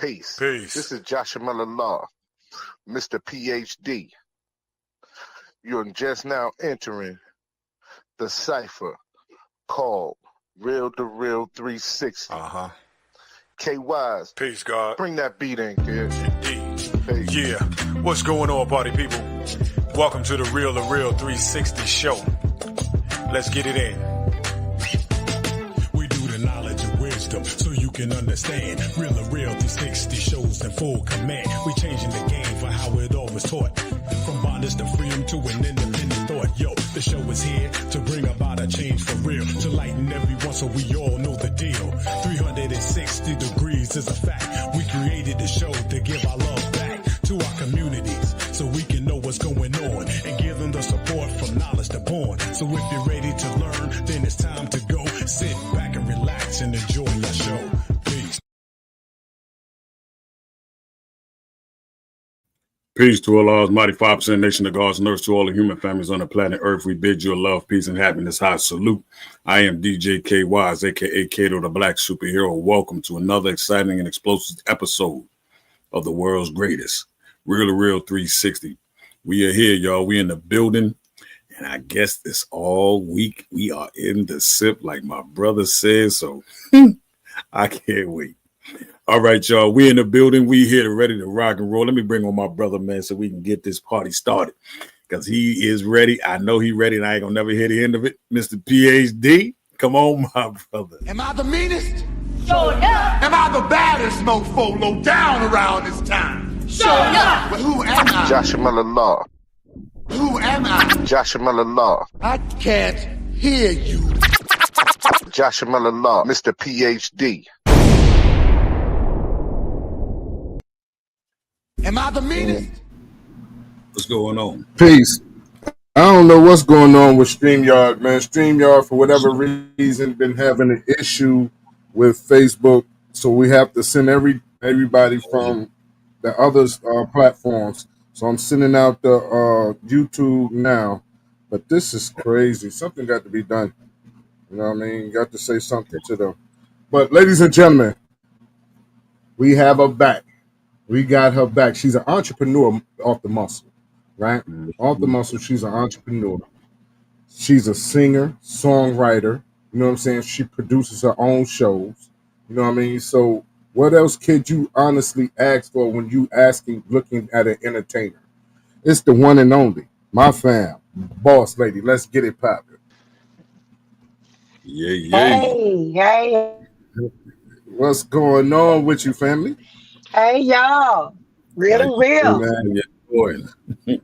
Peace. Peace. This is Joshua Miller Law, Mr. PhD. You're just now entering the cipher called Real2reel360. KYs. Peace, God. Bring that beat in, kid. Indeed. Peace. Yeah. What's going on, party people? Welcome to the Real2reel360 show. Let's get it in. We do the knowledge and wisdom so you can understand. Real2reel360 shows in full command. We changing the game for how it all was taught. From bondage to freedom to an independent thought. Yo, the show is here to bring about a change for real. To lighten everyone so we all know the deal. 360 degrees is a fact. We created the show to give our love back to our communities so we can know what's going on and give them the support from knowledge to born. So if you're ready to learn, then it's time to go. Sit back and relax and enjoy your show. Peace. Peace to Allah's mighty 5% nation of God's nurse to all the human families on the planet Earth. We bid you a love, peace, and happiness. High salute. I am DJ KYs, a.k.a. Kato, the Black Superhero. Welcome to another exciting and explosive episode of the world's greatest, Real2reel360. We are here, y'all. We in the building, and I guess this all week we are in the sip, like my brother says, so I can't wait. All right, y'all. We in the building. We here ready to rock and roll. Let me bring on my brother, man, so we can get this party started. Because he is ready. I know he ready, and I ain't gonna never hear the end of it. Mr. PhD, come on, my brother. Am I the meanest? Sure enough. Am I the baddest mofo low down around this time? Sure enough. But who am I? Joshua Miller Law. Who am I? Joshua Miller Law. I can't hear you. Joshua Miller Law, Mr. PhD. Am I the meanest? What's going on? Peace. I don't know what's going on with StreamYard, man. StreamYard, for whatever reason, been having an issue with Facebook, so we have to send everybody from the other platforms. So I'm sending out the YouTube now, but this is crazy. Something got to be done. You know what I mean? Got to say something to them. But ladies and gentlemen, we have her back. We got her back. She's an entrepreneur off the muscle, right? Off the muscle, she's an entrepreneur. She's a singer, songwriter. You know what I'm saying? She produces her own shows. You know what I mean? So what else could you honestly ask for when you looking at an entertainer? It's the one and only, my fam, boss lady. Let's get it poppin'. Yeah. Hey. What's going on with you, family? Hey, y'all. Real to real. Man, yeah,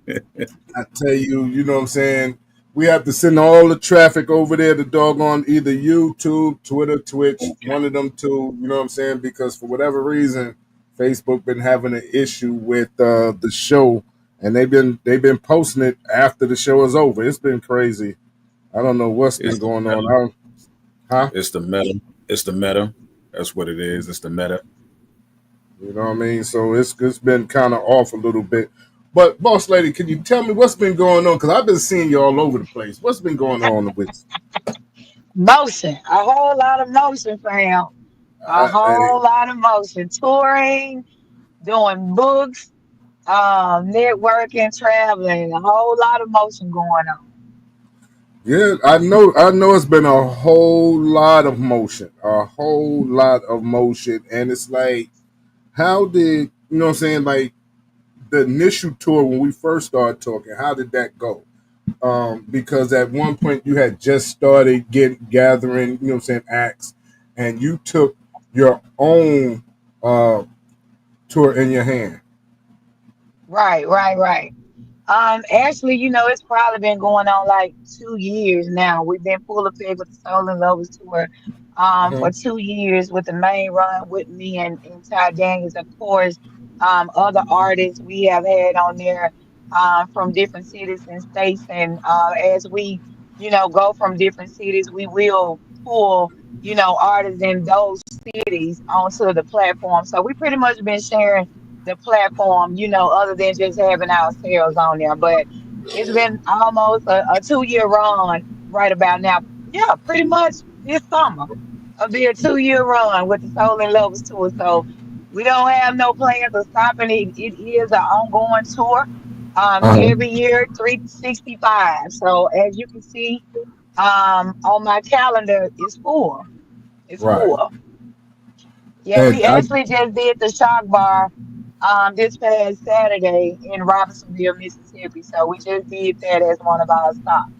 I tell you, you know what I'm saying? We have to send all the traffic over there to doggone either YouTube, Twitter, Twitch, one of them two, you know what I'm saying? Because for whatever reason, Facebook been having an issue with the show, and they've been posting it after the show is over. It's been crazy. I don't know what's been going on. It's the meta. It's the meta. That's what it is. It's the meta. You know what I mean? So it's been kind of off a little bit. But, boss lady, can you tell me what's been going on? Because I've been seeing you all over the place. What's been going on with you? Motion. A whole lot of motion, fam. A whole lot of motion. Touring, doing books, networking, traveling. A whole lot of motion going on. Yeah, I know it's been a whole lot of motion. And it's like, how did, you know what I'm saying, like the initial tour when we first started talking, how did that go? Because at one point you had just started gathering, you know what I'm saying, acts, and you took your own tour in your hand. Right. Actually, it's probably been going on like 2 years now. We've been full of pig with the Soul and Lovers tour for 2 years with the main run with me and Ty Daniels, of course. Other artists we have had on there from different cities and states. And as we, go from different cities, we will pull, artists in those cities onto the platform. So we pretty much been sharing the platform, other than just having ourselves on there. But it's been almost a 2-year run right about now. Yeah, pretty much this summer. It'll be a 2-year run with the Soul and Lovers tour. So We don't have no plans of stopping it. It is an ongoing tour. Uh-huh. Every year, 365. So as you can see, on my calendar, it's full. It's Right. full. Yeah, And we actually just did the Shark Bar this past Saturday in Robinsonville, Mississippi. So we just did that as one of our stops.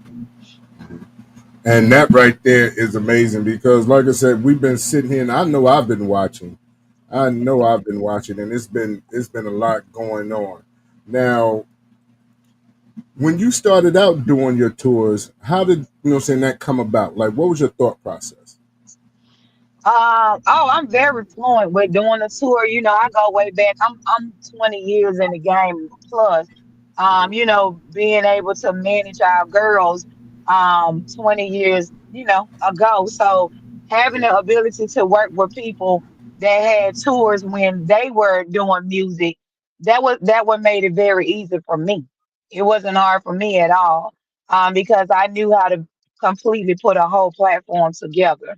that right there is amazing because, like I said, we've been sitting here, and I know I've been watching. I know I've been watching, and it's been a lot going on. Now, when you started out doing your tours, how did saying that come about? Like, what was your thought process? Oh, I'm very fluent with doing the tour. I go way back. I'm 20 years in the game plus. Being able to manage our girls 20 years, ago. So having the ability to work with people that had tours when they were doing music, that what made it very easy for me. It wasn't hard for me at all. Because I knew how to completely put a whole platform together.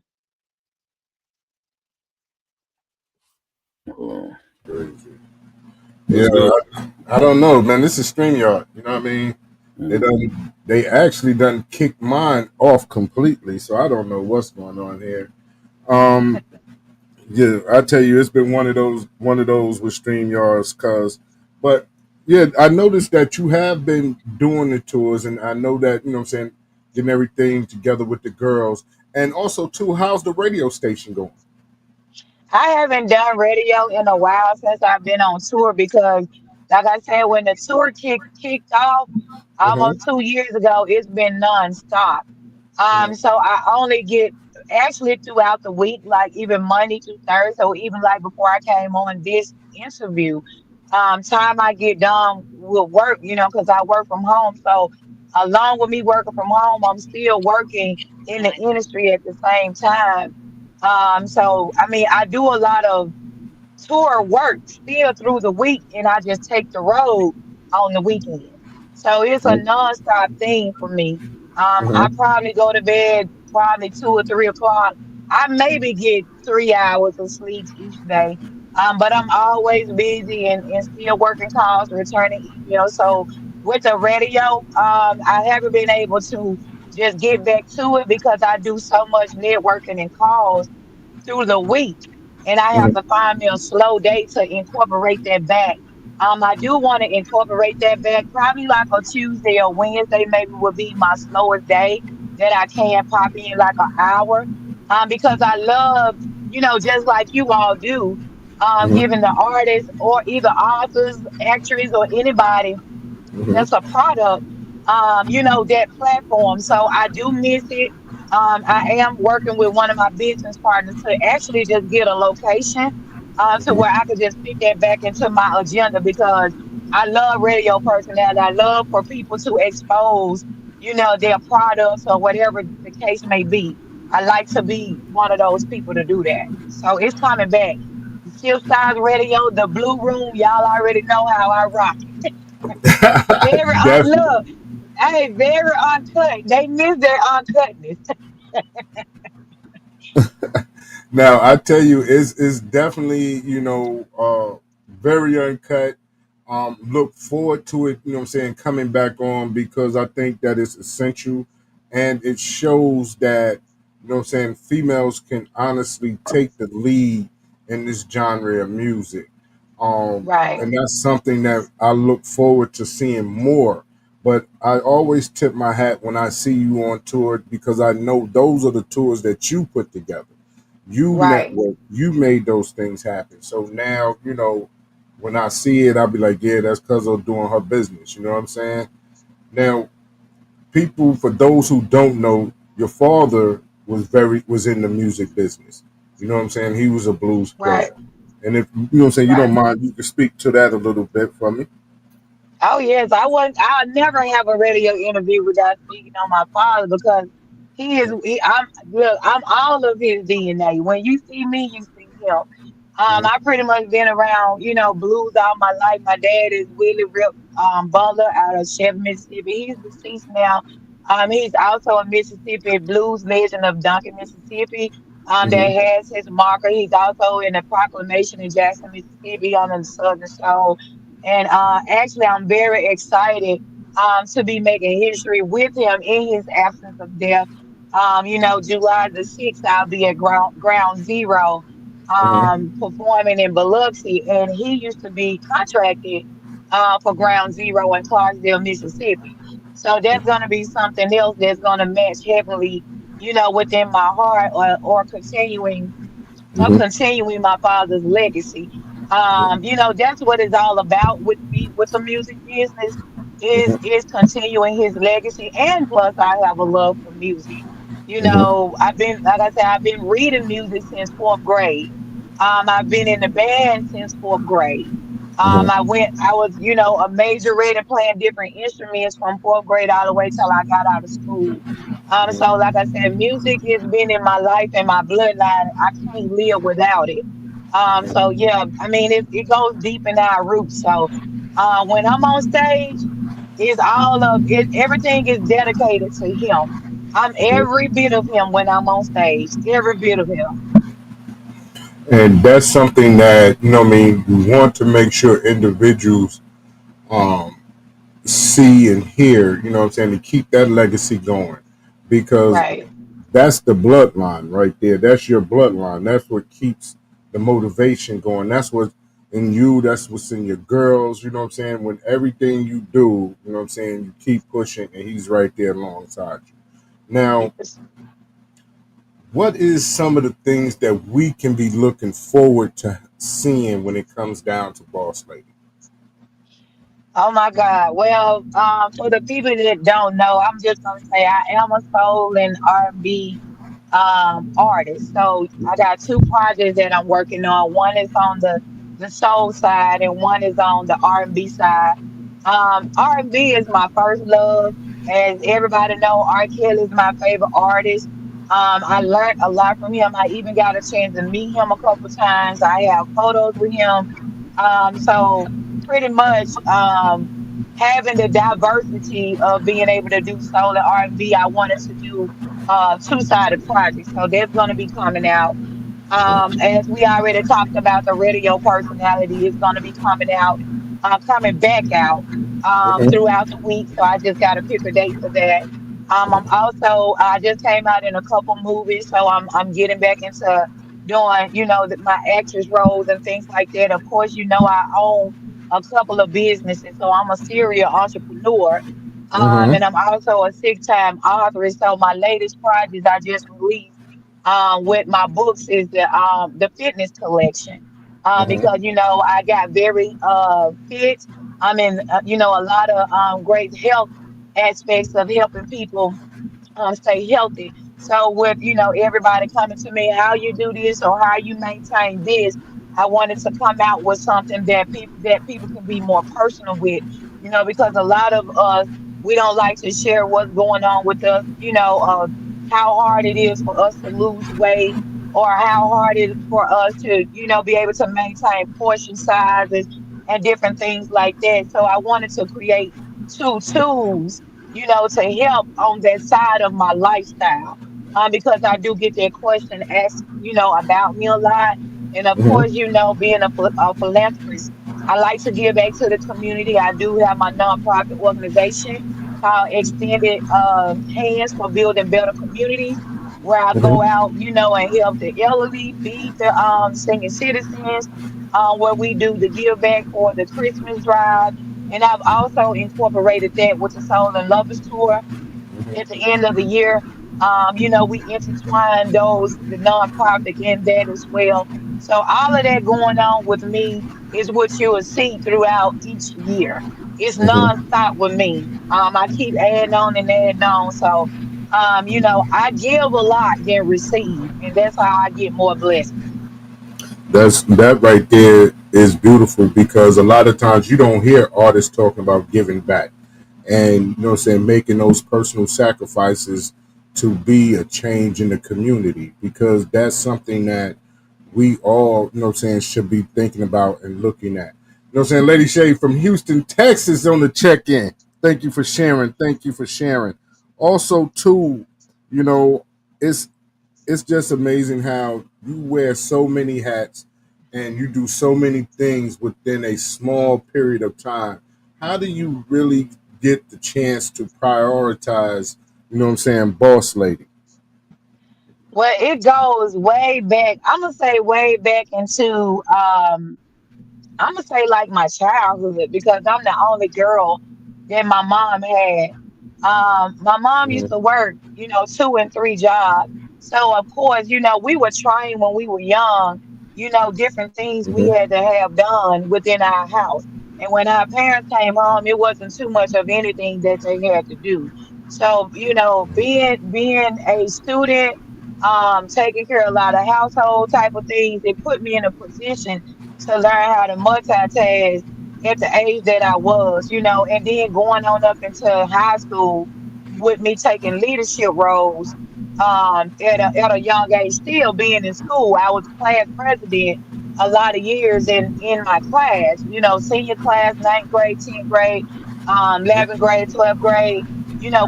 Oh, Crazy. Yeah, that's good. I don't know, man. This is StreamYard. You know what I mean? Mm. They actually done kicked mine off completely, so I don't know what's going on here. Um, yeah, I tell you, it's been one of those with StreamYards, but yeah, I noticed that you have been doing the tours, and I know that what I'm saying, getting everything together with the girls, and also too, how's the radio station going? I haven't done radio in a while since I've been on tour because, like I said, when the tour kicked off Uh-huh. almost 2 years ago, it's been nonstop. So I only get actually throughout the week, like even Monday to Thursday, or even like before I came on this interview, time I get done with work, because I work from home. So along with me working from home, I'm still working in the industry at the same time. So I mean, I do a lot of tour work still through the week, and I just take the road on the weekend. So it's a nonstop thing for me. I Uh-huh. probably go to bed probably 2 or 3 o'clock. I maybe get 3 hours of sleep each day. But I'm always busy and still working calls, returning emails. So with the radio, I haven't been able to just get back to it because I do so much networking and calls through the week, and I have to find me a slow day to incorporate that back. I do want to incorporate that back, probably like a Tuesday or Wednesday, maybe would be my slowest day that I can pop in like an hour. Because I love, just like you all do, Uh-huh. giving the artists or either authors, actors, or anybody that's a product, that platform. So I do miss it. I am working with one of my business partners to actually just get a location to where I could just fit that back into my agenda because I love radio personality. I love for people to expose, their products or whatever the case may be. I like to be one of those people to do that. So it's coming back. Shift Size Radio, the Blue Room, y'all already know how I rock. Very Definitely. look, hey, very uncut. They miss their uncutness. Now I tell you, it's definitely very uncut. Look forward to it. You know what I'm saying, coming back on because I think that it's essential, and it shows that what I'm saying, females can honestly take the lead in this genre of music. Right, And that's something that I look forward to seeing more. But I always tip my hat when I see you on tour because I know those are the tours that you put together. You right, network, you made those things happen. So now, when I see it, I'll be like, yeah, that's because of doing her business. You know what I'm saying? Now, people, for those who don't know, your father was in the music business. You know what I'm saying? He was a blues right, player. And if what I'm saying, you don't right. mind, you can speak to that a little bit for me. Oh yes, I wouldn't. I'll never have a radio interview without speaking on my father because he is. I'm look. I'm all of his DNA. When you see me, you see him. I pretty much been around, blues all my life. My dad is Willie Rip Butler out of Chevy, Mississippi. He's deceased now. He's also a Mississippi blues legend of Duncan, Mississippi. that Mm-hmm. has his marker. He's also in the proclamation in Jackson, Mississippi on the Southern Soul. And actually, I'm very excited to be making history with him in his absence of death. July the 6th, I'll be at Ground Zero Mm-hmm. performing in Biloxi. And he used to be contracted for Ground Zero in Clarksville, Mississippi. So that's going to be something else that's going to match heavily, within my heart or Mm-hmm. continuing my father's legacy. That's what it's all about with me with the music business is continuing his legacy. And plus I have a love for music. Mm-hmm. I've been, like I said, I've been reading music since fourth grade. I've been in the band since fourth grade. Mm-hmm. I was, a major and playing different instruments from fourth grade all the way till I got out of school. So like I said, music has been in my life and my bloodline. I can't live without it. So yeah, I mean it goes deep in our roots. So when I'm on stage, it's all of it, everything is dedicated to him. I'm every bit of him when I'm on stage, every bit of him. And that's something that, I mean, we want to make sure individuals um, see and hear, what I'm saying, to keep that legacy going. Because Right. that's the bloodline right there. That's your bloodline. That's what keeps the motivation going. That's what in you, that's what's in your girls, what I'm saying? When everything you do, what I'm saying, you keep pushing and he's right there alongside you. Now, what is some of the things that we can be looking forward to seeing when it comes down to Boss Lady? Oh my God. Well, for the people that don't know, I'm just gonna say I am a soul and R&B artist. So I got two projects that I'm working on. One is on the soul side and one is on the R&B side. R&B is my first love. As everybody know, R. Kelly is my favorite artist. I learned a lot from him. I even got a chance to meet him a couple times. I have photos with him. So pretty much having the diversity of being able to do soul and R&B, I wanted to do two-sided projects. So that's going to be coming out. As we already talked about, the radio personality is going to be coming back out throughout the week. So I just got to pick a date for that. I'm also I just came out in a couple movies, so I'm getting back into doing my actress roles and things like that. Of course, I own a couple of businesses, so I'm a serial entrepreneur. And Mm-hmm. I'm also a six-time author. So my latest project I just released with my books is the fitness collection. Because Mm-hmm. I got very fit. I'm in a lot of great health aspects of helping people stay healthy. So with everybody coming to me, how you do this or how you maintain this, I wanted to come out with something that people can be more personal with, because a lot of us we don't like to share what's going on with us, how hard it is for us to lose weight or how hard it is for us to be able to maintain portion sizes and different things like that. So I wanted to create two tools to help on that side of my lifestyle. Because I do get that question asked, about me a lot. And of course, Mm-hmm. being a philanthropist, I like to give back to the community. I do have my nonprofit organization called Extended Hands for Building Better Communities, where I go Mm-hmm. out, and help the elderly, feed the senior citizens, where we do the give back for the Christmas drive. And I've also incorporated that with the Soul and Lovers Tour at the end of the year. We intertwine the nonprofit in that as well. So all of that going on with me is what you will see throughout each year. It's Mm-hmm. nonstop with me. I keep adding on and adding on. So, I give a lot than receive, and that's how I get more blessings. That right there is beautiful because a lot of times you don't hear artists talking about giving back and what I'm saying, making those personal sacrifices to be a change in the community because that's something that we all, what I'm saying, should be thinking about and looking at. What I'm saying? Lady Shay from Houston, Texas on the check-in. Thank you for sharing. Thank you for sharing. Also, too, you know, it's it's just amazing how you wear so many hats and you do so many things within a small period of time. How do you really get the chance to prioritize, you know what I'm saying, boss lady? Well, it goes way back. I'm gonna say way back into I'm gonna say like my childhood because I'm the only girl that my mom had. My mom used Mhm. to work, 2 and 3 jobs. So of course, we were trained when we were young, different things we Mhm. had to have done within our house. And when our parents came home, it wasn't too much of anything that they had to do. So, being a student, taking care of a lot of household type of things, it put me in a position to learn how to multitask at the age that I was, and then going on up into high school with me taking leadership roles at a young age, still being in school. I was class president a lot of years in my class, senior class, ninth grade, 10th grade, 11th grade, 12th grade,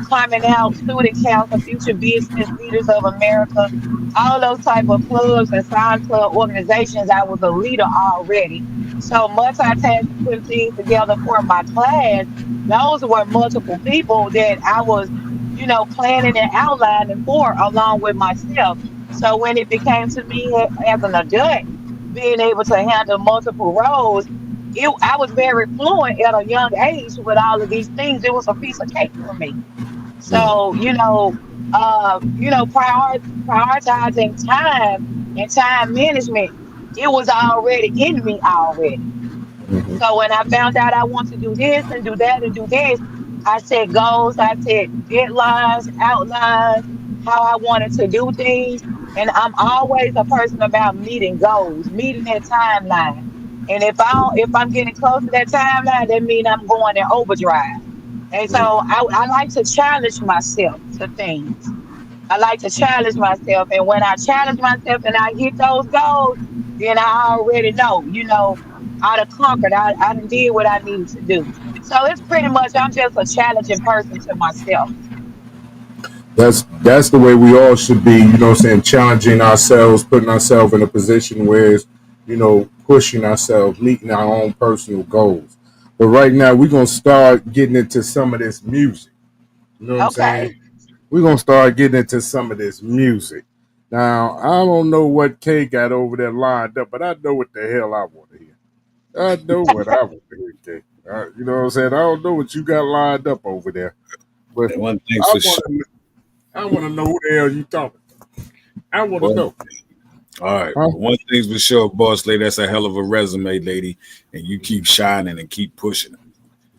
coming out, student council, future business leaders of America, all those type of clubs and science club organizations. I was a leader already. So multitasking, putting things together for my class, those were multiple people that I was, planning and outlining for along with myself. So when it became to me as an adult, being able to handle multiple roles, I was very fluent at a young age with all of these things. It was a piece of cake for me. So, prioritizing time and time management, it was already in me already. Mhm. So when I found out I want to do this and do that and do this, I set goals, I set deadlines, outlines, how I wanted to do things. And I'm always a person about meeting goals, meeting that timeline. And if I'm getting close to that timeline, that means I'm going in overdrive. And so I like to challenge myself to things. I like to challenge myself. And when I challenge myself and I hit those goals, then I already know, I done conquered. I done did what I needed to do. So it's pretty much, I'm just a challenging person to myself. That's the way we all should be, you know what I'm saying, challenging ourselves, putting ourselves in a position where it's, pushing ourselves, meeting our own personal goals. But right now we're gonna start getting into some of this music. You know what I'm saying? Okay. We're gonna start getting into some of this music. Now, I don't know what Kay got over there lined up, but I know what the hell I want to hear. I know what I want to hear, Kay. You know what I'm saying? I don't know what you got lined up over there, but And one thing's I for want sure. to. I want to know who the hell you talking. I want to One, know. all right. Huh? One thing's for sure, boss lady. That's a hell of a resume, lady. And you keep shining and keep pushing.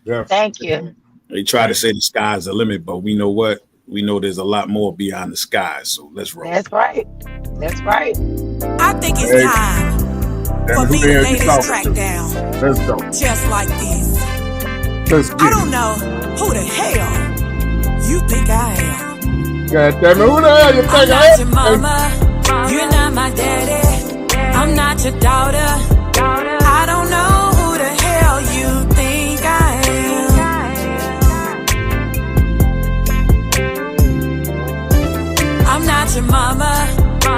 Yeah. Thank you. They try to say the sky's the limit, but we know what? We know there's a lot more beyond the sky. So let's roll. That's right. That's right. I think it's Hey, time for and who me the to hell lay you this talking track to? down Let's go. just like this. Let's I get don't it. know who the hell you think I am. God damn it, who the hell you think I'm I not your am? mama, you're not my daddy, I'm not your daughter. I don't know who the hell you think I am. I'm not your mama,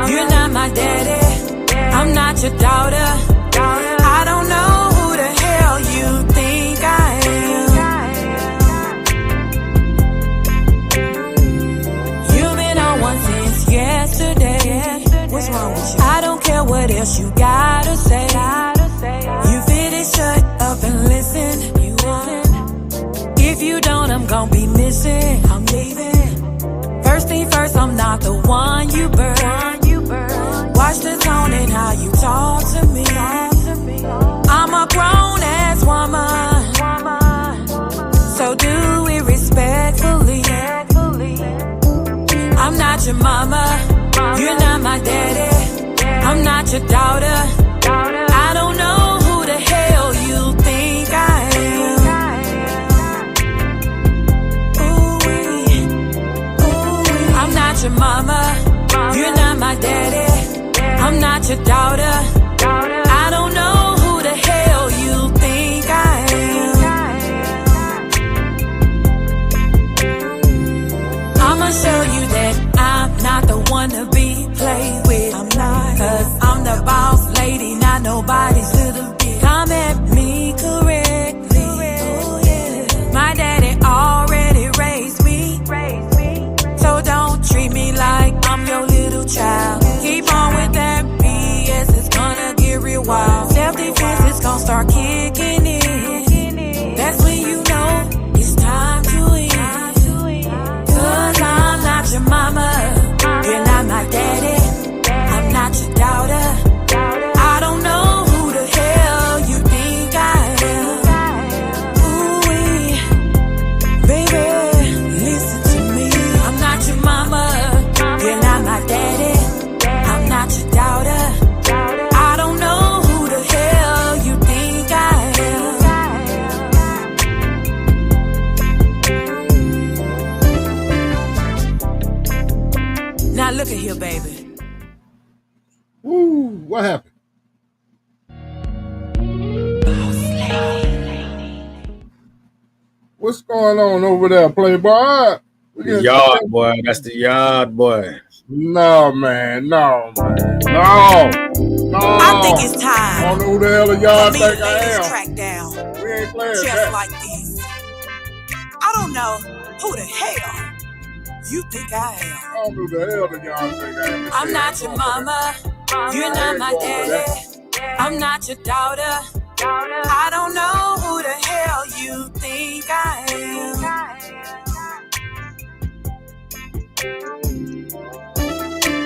you're not my daddy, I'm not your daughter. I don't know who the hell you think I am. You've been on one since yesterday. What's wrong with you? I don't care what else you gotta say. You fit it, shut up and listen. If you don't, I'm gonna be missing. I'm leaving. First thing first, I'm not the one you burn. Watch the tone and how you talk to me. I'm a grown ass woman, so do it respectfully. I'm not your mama, you're not my daddy, I'm not your daughter. I don't know who the hell you think I am. Ooh-wee. I'm not your mama, you're not my daddy, I'm not your daughter. I don't know who the hell you think I am. I'ma show you that I'm not the one to be played. while. Self-defense is gonna start kicking in. That's when you know it's time to win. 'Cause I'm not your mama, you're not my daddy, I'm not your daughter. I don't know who the hell you think I am. Ooh-wee, baby, listen to me. I'm not your mama, you're not my daddy, I'm not your daughter. I don't know who the hell you think I am. Now look at here, baby. Ooh, what happened? What's going on over there, Playboy? The yard boy, that's the yard boy. No, man. No. I think it's time. I don't know who the hell y'all for me think to I lay this am. track down. We ain't playing Just that. like this. I don't know who the hell you think I am. I don't know who the hell that y'all think I am. I'm not your mama, you're not my daddy, I'm not your daughter. I don't know who the hell you think I am.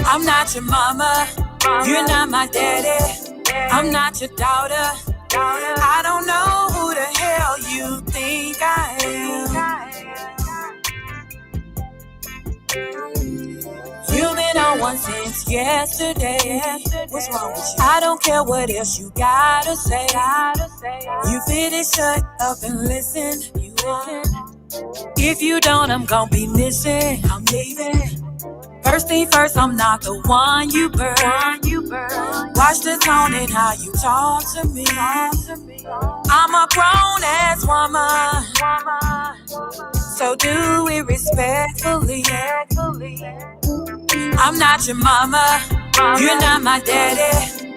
I'm not your mama, you're not my daddy, I'm not your daughter. I don't know who the hell you think I am. You've been on one since yesterday. What's wrong with you? I don't care what else you gotta say. You fit it, shut up and listen. If you don't, I'm gonna be missing. I'm leaving. First thing first, I'm not the one you burn. Watch the tone and how you talk to me. I'm a grown ass woman, so do it respectfully. I'm not your mama, you're not my daddy,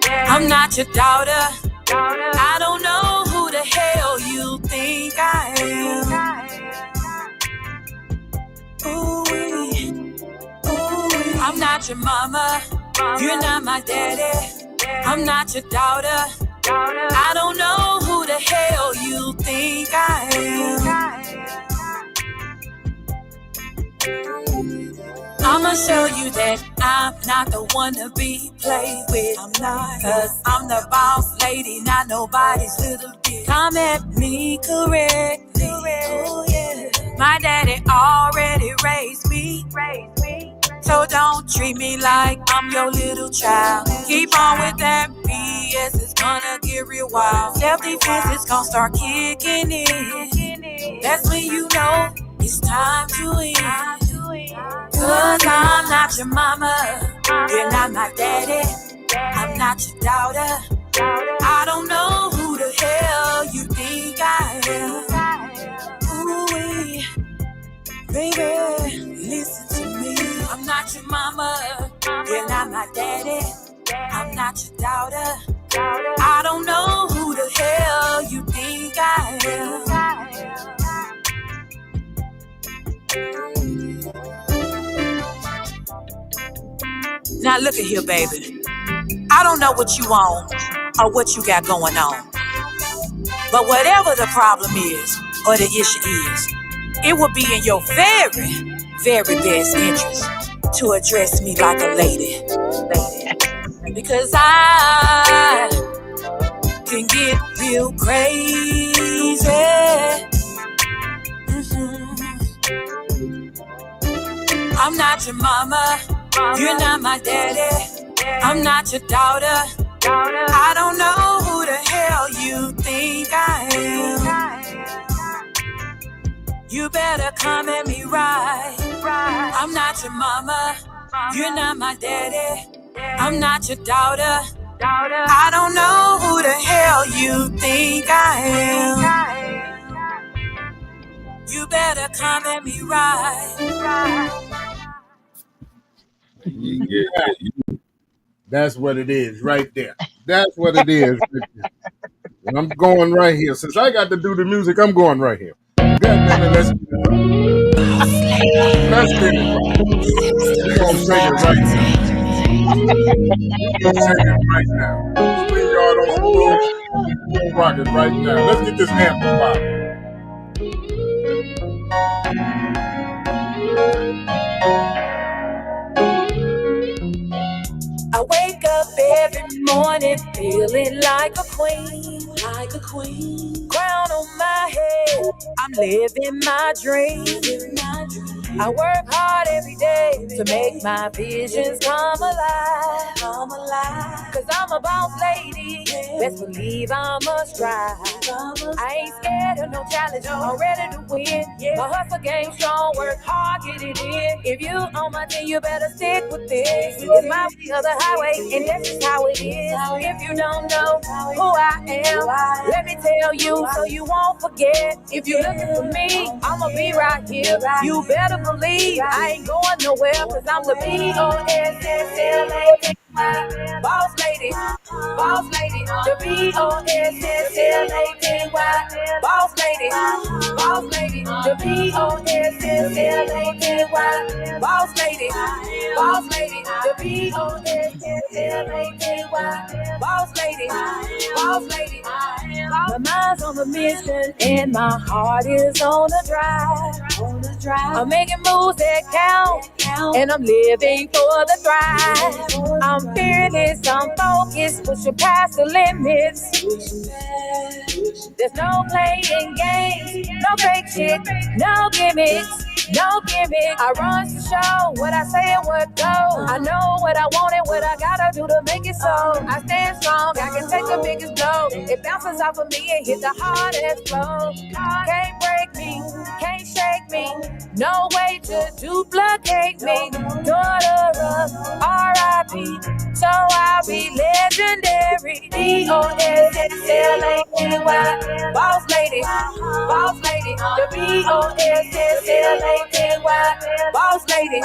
I'm not your daughter. I don't know who the hell you think I am. Ooh-wee. I'm not your mama, you're not my daddy, I'm not your daughter. I don't know who the hell you think I am. I'ma show you that I'm not the one to be played with. I'm not, 'cause I'm the boss lady, not nobody's little kid. Come at me correctly. Oh, yeah. My daddy already raised me. So don't treat me like I'm your little child. Keep on with that BS, it's gonna get real wild. Self-defense is gonna start kicking in. That's when you know it's time to win. 'Cause I'm not your mama, you're not my daddy, I'm not your daughter. I don't know who the hell you think I am. Ooh-wee. Baby, listen to me. I'm not your mama, you're not my daddy, I'm not your daughter. I don't know who the hell you think I am. Now look at here, baby. I don't know what you want or what you got going on, but whatever the problem is or the issue is, it would be in your very, very best interest to address me like a lady. Because I can get real crazy. I'm not your mama, you're not my daddy, I'm not your daughter. I don't know who the hell you think I am. You better come at me right. I'm not your mama, you're not my daddy, I'm not your daughter. I don't know who the hell you think I am. You better come at me right. That's what it is right there. That's what it is. And I'm going right here. Since I got to do the music, I'm going right here. God damn it, let's get it right. Let's get it right. We're going to sing it right now. We're going to sing it right now. Stream Yard We'll rock it right now. Let's get this amplified. I wake up every morning feeling like a queen, crown on my head, I'm living my dream. I work hard every day to make my visions come alive. Cause I'm a boss lady, best believe I must strive. I ain't scared of no challenge, I'm ready to win. My hustle game strong, work hard, get it in. If you on my team, you better stick with this. It's my way or the highway, and that's just how it is. If you don't know who I am, let me tell you so you won't forget. If you're looking for me, I'ma be right here. You better believe I ain't going nowhere, cause I'm the B-O-S-S-L-A-K. Boss lady, the B-O-S-S-L-A-K-Y. Boss lady, the B-O-S-S-L-A-K-Y. Boss lady, the B-O-S-S-L-A-K-Y. Boss lady. My mind's on a mission and my heart is on a drive. I'm making moves that count, and I'm living for the thrive. I'm fearless, I'm focused, pushing past the limits. There's no playing games, no fake shit, no gimmicks. I run to show what I say and what go. I know what I want and what I gotta do to make it so. I stand strong, I can take the biggest blow. It bounces off of me and hit the hardest flow. Can't break me, can't shake me. No way to duplicate me. Daughter of R.I.P. So I'll be legendary. B-O-S-S-L-A-K-Y. Boss lady, the B-O-S-S-L-A-K-Y. Boss lady,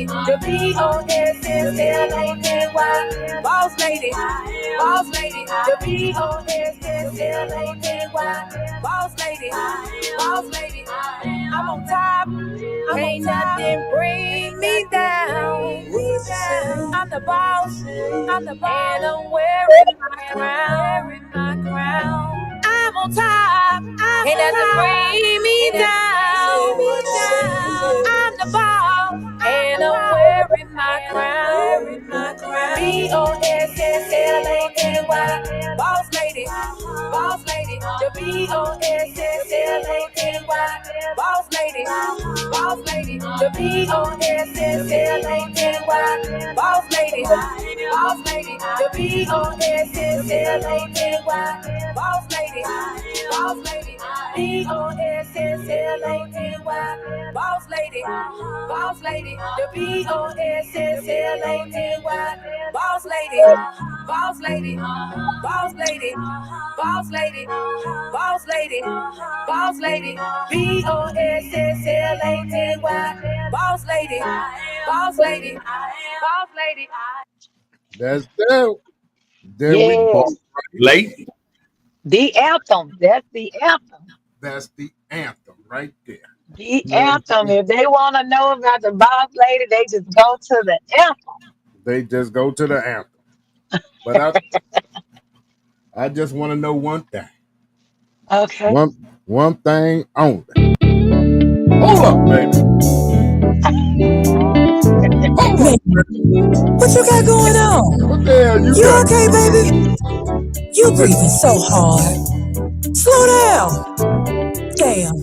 the B-O-S-S-L-A-K-Y. Boss lady, the B-O-S-S-L-A-K-Y. Boss lady, I'm on top, ain't nothing bring me down. I'm the boss, and I'm wearing my crown. I'm on top, ain't nothing bring me down. I'm the boss, and I'm wearing my crown. B-O-S-S-L-A-K-Y. Boss lady, the B-O-S-S-L-A-K-Y. Boss lady, the B-O-S-S-L-A-K-Y. Boss lady, the B-O-S-S-L-A-K-Y. Boss lady, B-O-S-S-L-A-K-Y. Boss lady, the B-O-S-S-L-A-K-Y. Boss lady, boss lady. That's dope. Derek Yes, Late. the anthem. That's the anthem. That's the anthem right there. The You know what I'm anthem. saying? If they want to know about the boss lady, they just go to the anthem. They just go to the anthem. But I just want to know one thing. Okay. One thing only. Hold up, baby. Hold up, baby. What you got going on? What the hell you You got? okay, baby? You breathing so hard. Slow down. Damn,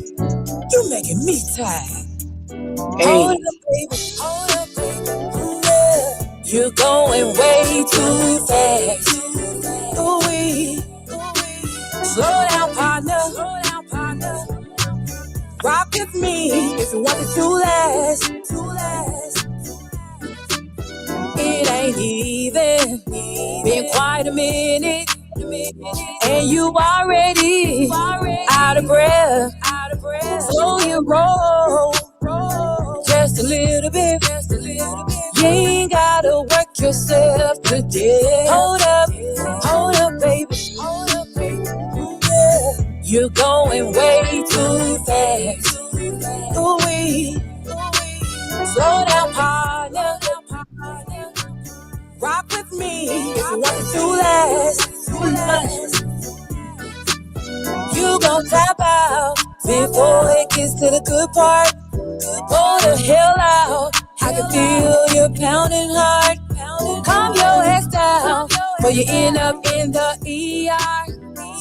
you making me tired. Hold Hey. up, baby. Yeah. You're going way too fast. Ooh-wee. Slow down, partner. Rock with me if you want it to last. It ain't even been quite a minute, and you already out of breath. Slow your roll just a little bit. You ain't gotta work yourself to death. Hold up, baby. Yeah. You're going way too fast. Ooh-wee. Slow down, partner. Rock with me if you want it to last. You gon' tap out before it gets to the good part. Go the hell out. I can feel your pounding heart. Calm your ass down before you end up in the ER.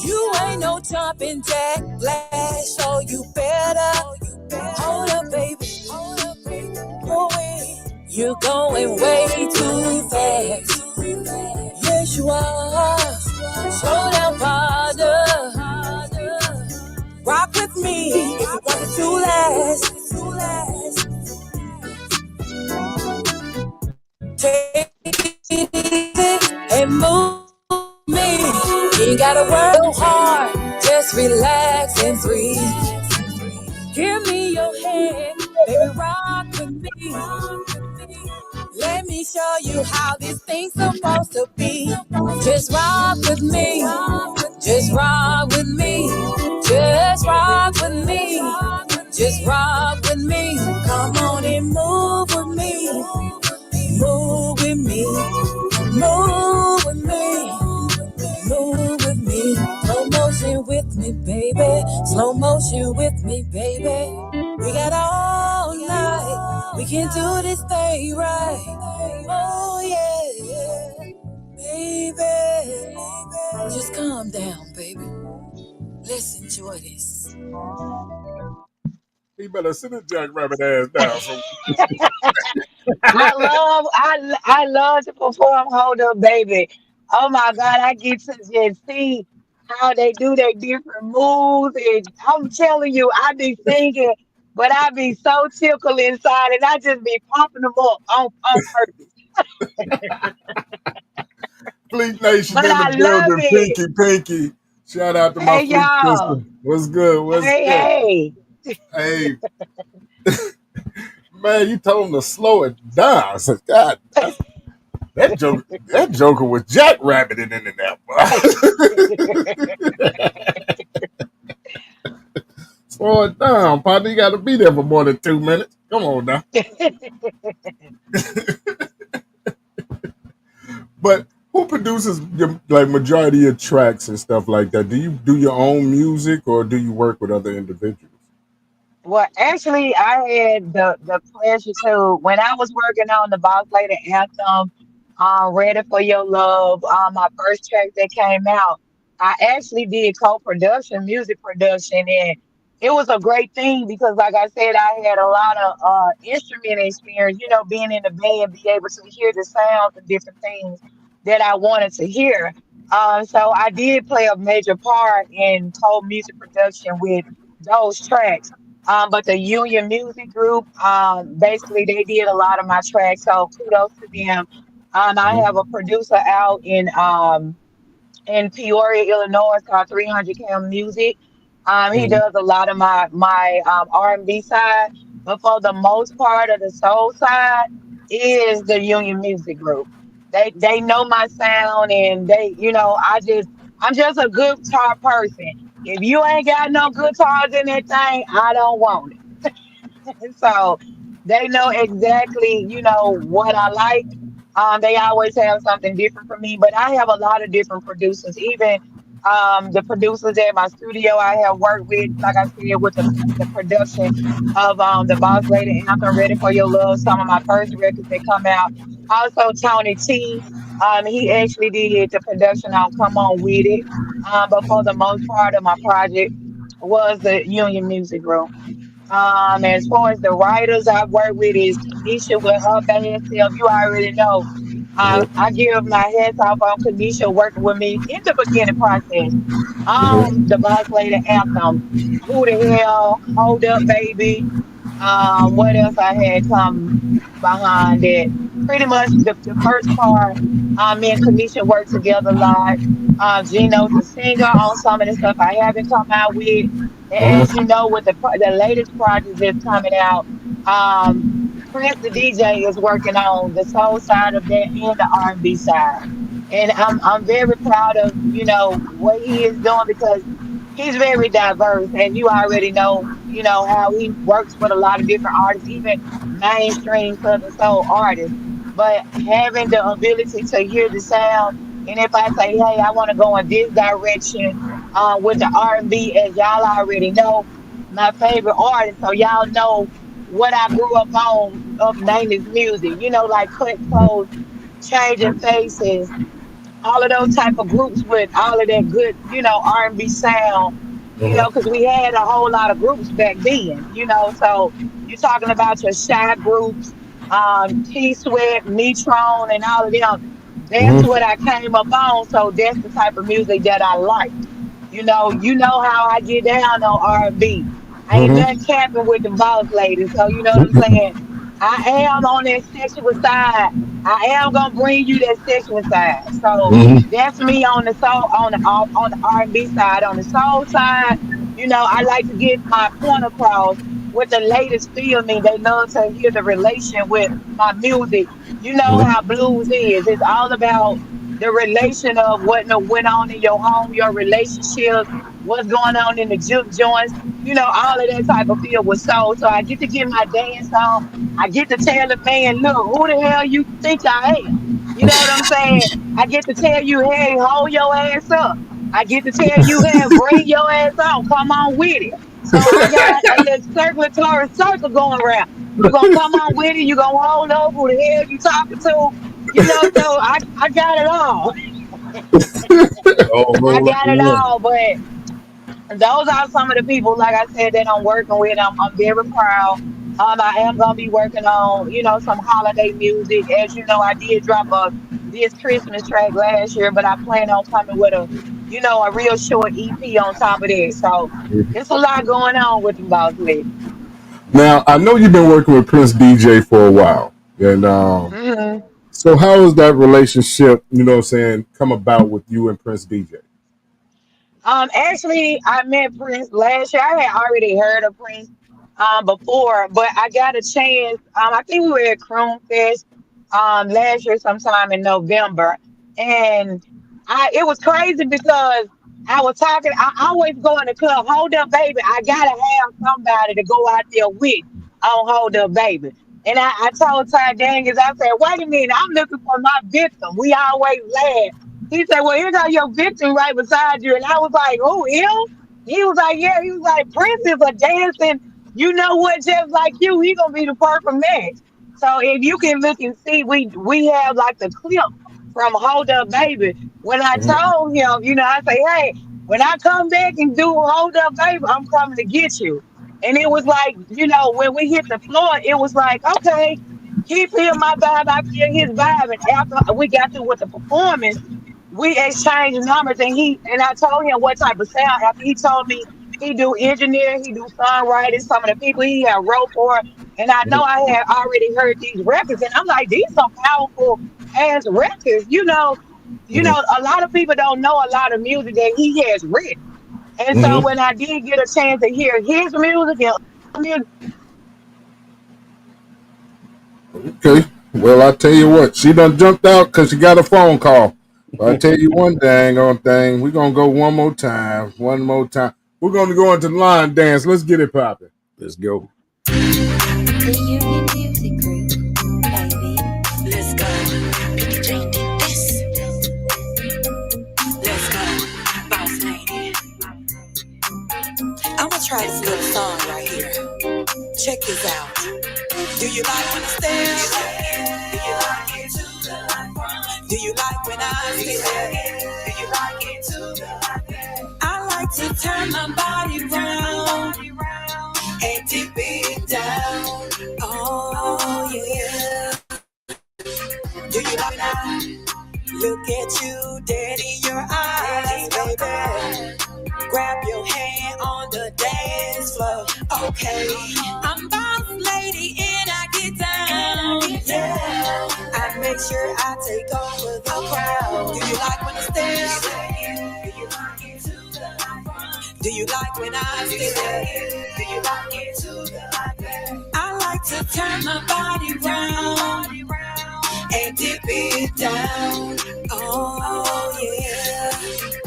You ain't no jumping jack flash, so you better hold up, baby. Go away. You're going way too fast. Yes, you are. Slow down, partner. Rock with me if you want it to last. Take it easy and move me. You ain't gotta work so hard. Just relax and breathe. Give me your hand, baby, rock with me. Let me show you how this thing's supposed to be. Just rock with me. Just rock with me. Just rock with me. Just rock with me. Come on and move with me. Move with me. Move with me. Move with me. Slow motion with me, baby. Slow motion with me, baby. We got all night. We can do this thing right. Oh yeah, baby. Just calm down, baby. Let's enjoy this. He better sit his jackrabbit ass down. So I love to perform Hold Up Baby. Oh my God, I get to just see how they do their different moves. And I'm telling you, I be singing, but I be so tickled inside and I just be popping them up on purpose. Fleet Nation But in the I love building. it. Pinky. Shout out to my Hey Fleet sister. y'all. What's good? What's Hey, good? hey. Hey, man, you told him to slow it down. I said, God, that joker was jackrabbiting in there, slow it down, partner. You got to be there for more than 2 minutes. Come on now. But who produces your like majority of your tracks and stuff like that? Do you do your own music or do you work with other individuals? Well, actually, I had the pleasure to when I was working on the Boss Lady anthem, "Ready for Your Love," my first track that came out. I actually did co-production, music production, and it was a great thing because, like I said, I had a lot of instrument experience. You know, being in the band, be able to hear the sounds and different things that I wanted to hear. So I did play a major part in co-music production with those tracks. But the Union Music Group, basically they did a lot of my tracks, so kudos to them. I have a producer out in Peoria, Illinois, called 300 Cam Music. He Mm-hmm. does a lot of my R&B side, but for the most part of the soul side is the Union Music Group. They know my sound and I'm just a good guitar person. If you ain't got no guitars in that thing, I don't want it. So they know exactly, what I like. They always have something different for me, but I have a lot of different producers. Even the producers at my studio I have worked with, like I said, with the production of the Boss Lady Anthem, Ready for Your Love, some of my first records that come out. Also Tony T. He actually did the production on Come On With It. But for the most part of my project was the Union Music Group. As far as the writers I've worked with is Kanisha with her band self. You already know. I give my hats off on Kanisha working with me in the beginning process. The Boss Lady Anthem. Who the hell? Hold up, baby. What else I had come behind it? Pretty much the first part, me and Kanisha worked together a lot. Gino's the singer on some of the stuff I haven't come out with. And as you know, with the latest project that's coming out, um, Prince the DJ is working on the soul side of that and the R&B side. And I'm very proud of, what he is doing because he's very diverse, and you already know, how he works with a lot of different artists, even mainstream Southern soul artists. but having the ability to hear the sound, and if I say, hey, I want to go in this direction, with the R&B, as y'all already know, my favorite artist, so y'all know what I grew up on of 90s music, like Cut Clothes, Changing Faces, all of those type of groups with all of that good, R&B sound, because we had a whole lot of groups back then, so you're talking about your shy groups, T Sweat, Neutron, and all of them. That's Mm-hmm. what I came up on. So that's the type of music that I like. You know how I get down on R&B. Ain't Mm-hmm. nothing capping with the boss lady. So you know what I'm saying? I am on that sexual side. I am gonna bring you that sexual side. So Mm-hmm. that's me on the soul, on the R&B side. On the soul side, I like to get my point across. What the ladies feel me, they love to hear the relation with my music. You know how blues is. It's all about the relation of what went on in your home, your relationships, what's going on in the juke joints, all of that type of feel with soul. So I get to get my dance on. I get to tell the man, look, who the hell you think I am? You know what I'm saying? I get to tell you, hey, hold your ass up. I get to tell you, hey, bring your ass on. Come on with it. So I got a little circulatory circle going around. You gonna come on with it, you gonna hold up who the hell you talking to, so I got it all. Oh, I roll up got it and all, but those are some of the people, like I said, that I'm working with. I'm very proud. I am gonna be working on, some holiday music. As you know, I did drop this Christmas track last year, but I plan on coming with a real short EP on top of that. So it's a lot going on with the boss lady. Now, I know you've been working with Prince DJ for a while. And Hmm. so how has that relationship, saying, come about with you and Prince DJ? Actually, I met Prince last year. I had already heard of Prince before, but I got a chance. I think we were at Chrome Fest last year sometime in November, and it was crazy because I was talking. I always go in the club. Hold up, baby. I gotta have somebody to go out there with on Hold Up, Baby. And I told Ty Daniels, I said, wait a minute, I'm looking for my victim. We always laugh. He said, well, here's how your victim right beside you. And I was like, oh, him? He was like, yeah. He was like, Prince is a dancing, you know what, just like you. He gonna be the perfect match. So if you can look and see, we have like the clip from Hold Up Baby. When I told him, I say, hey, when I come back and do Hold Up Baby, I'm coming to get you. And it was like, when we hit the floor, it was like, okay, he feel my vibe, I feel his vibe. And after we got through with the performance, we exchanged numbers, and I told him what type of sound. After he told me he do engineer, he do songwriting, some of the people he had wrote for, and I know I had already heard these records, and I'm like, these some powerful ass records. A lot of people don't know a lot of music that he has written, and so Mm-hmm. when I did get a chance to hear his music and other music. Okay. Well, I tell you what, she done jumped out because she got a phone call. But I tell you one dang on thing, we're going to go one more time. One more time. We're going to go into the line dance. Let's get it popping. Let's go. Reunion music group, baby. Let's go. PJ did this. Let's go. Boss lady. I'm gonna try this little song right here. Check this out. Do you like when I stare? Do you like it too? Do you like when I stare? Do you like it too? I like to turn my body round and dip it down. Oh yeah. Do you like when I look at you dead in your eyes, baby? Grab your hand on the dance floor. Okay, I'm boss lady and I get down. Yeah, I make sure I take over the crowd. Do you like when I stare? Do you like when I stare? Do you like it too? I like to turn my body round and dip it down. Oh yeah.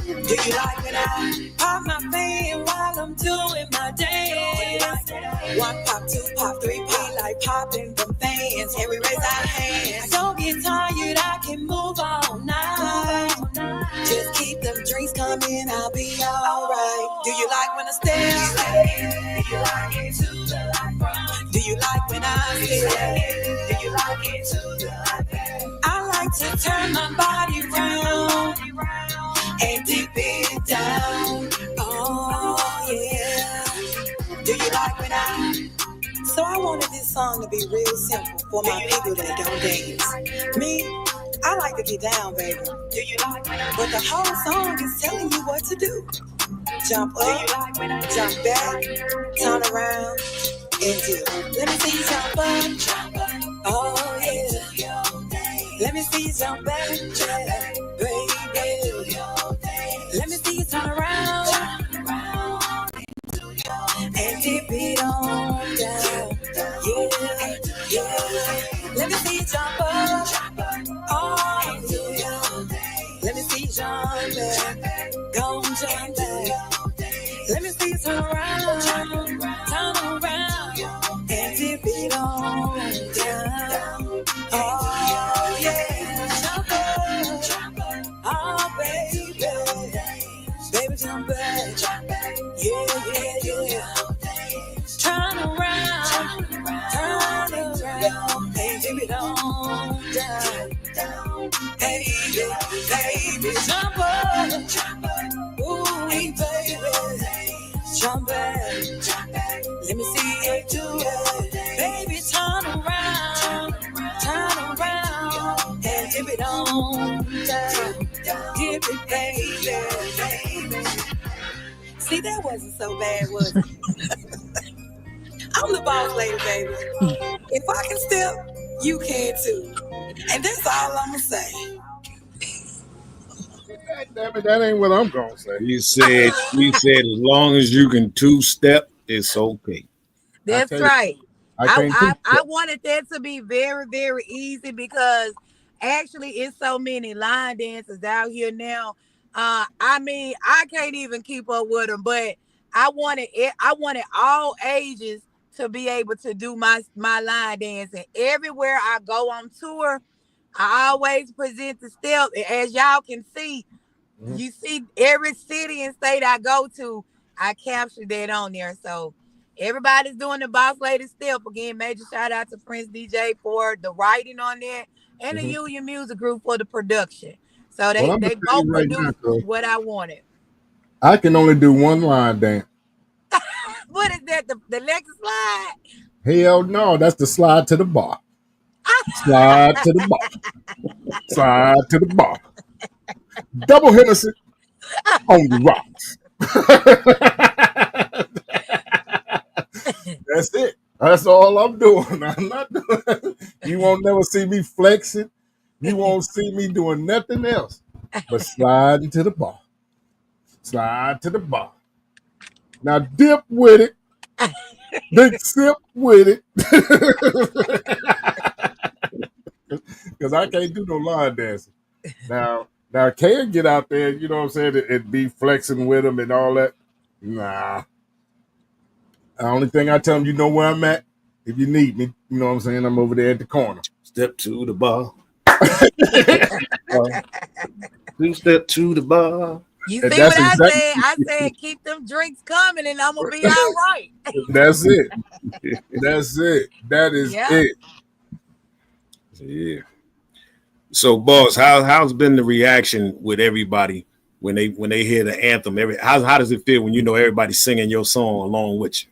Do you like when I pop my fan while I'm doing my dance? One pop, two pop, three pop, like popping the fans. And we raise our hands. So be alright. Do you like when I stare? Do you like it to the light from? Do you like when I stare? Do you like it to the light? I like to turn my body round and dip it down. Oh yeah. Do you like when I? So I wanted this song to be real simple for my people that don't dance. Me, I like to get down, baby. Do you like when I? But the whole song is telling you what to do. Jump up, jump back, turn around, and dip. Let me see you jump up. Oh yeah. Let me see you jump back, yeah, baby. Let me see you turn around and dip it on down. Yeah. Let me see you jump up. Oh yeah. Let me see you jump back. Go and jump back. Let me see you turn around, and dip it on down. Oh yeah, jump up, oh baby, baby jump back, yeah. Turn around, and dip it on down. Baby, jump up, ooh baby, jump back. Let me see you do it, baby. Turn around, and dip it on down. Dip it, baby. See, that wasn't so bad, was it? I'm the boss lady, baby. If I can step, you can too. And that's all I'm gonna say. Damn it, that ain't what I'm gonna say. You said as long as you can two-step, it's okay. That's right. I I wanted that to be very, very easy because actually it's so many line dancers out here now. I mean, I can't even keep up with them, but I wanted all ages to be able to do my line dancing. Everywhere I go on tour, I always present the step. As y'all can see, you see every city and state I go to, I captured that on there. So everybody's doing the boss lady step again. Major shout out to Prince DJ for the writing on there and the Union Music Group for the production. So they both produced what I wanted. I can only do one line dance. What is that? The Lexus slide? Hell no, that's the slide to the bar. Slide to the bar. Slide to the bar. Double Hennessy on the rocks. That's it. That's all I'm doing. I'm not doing. You won't never see me flexing. You won't see me doing nothing else but sliding to the bar. Slide to the bar. Now dip with it. Big sip with it. Because I can't do no line dancing. Now I can get out there, you know what I'm saying, and be flexing with them and all that. Nah. The only thing I tell them, you know where I'm at. If you need me, you know what I'm saying, I'm over there at the corner. Step to the bar. 2 step to the bar. You see what I said? I said keep them drinks coming and I'm going to be all right. That's it. That's it. That is it. Yeah. So, boss, how's been the reaction with everybody when they hear the anthem? How does it feel when you know everybody's singing your song along with you?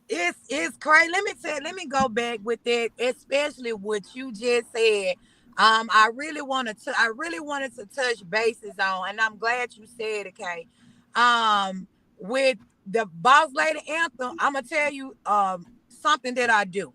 It's crazy. Let me go back with that, especially what you just said. I really wanted to touch bases on, and I'm glad you said it, Kay. With the Boss Lady anthem, I'm gonna tell you something that I do.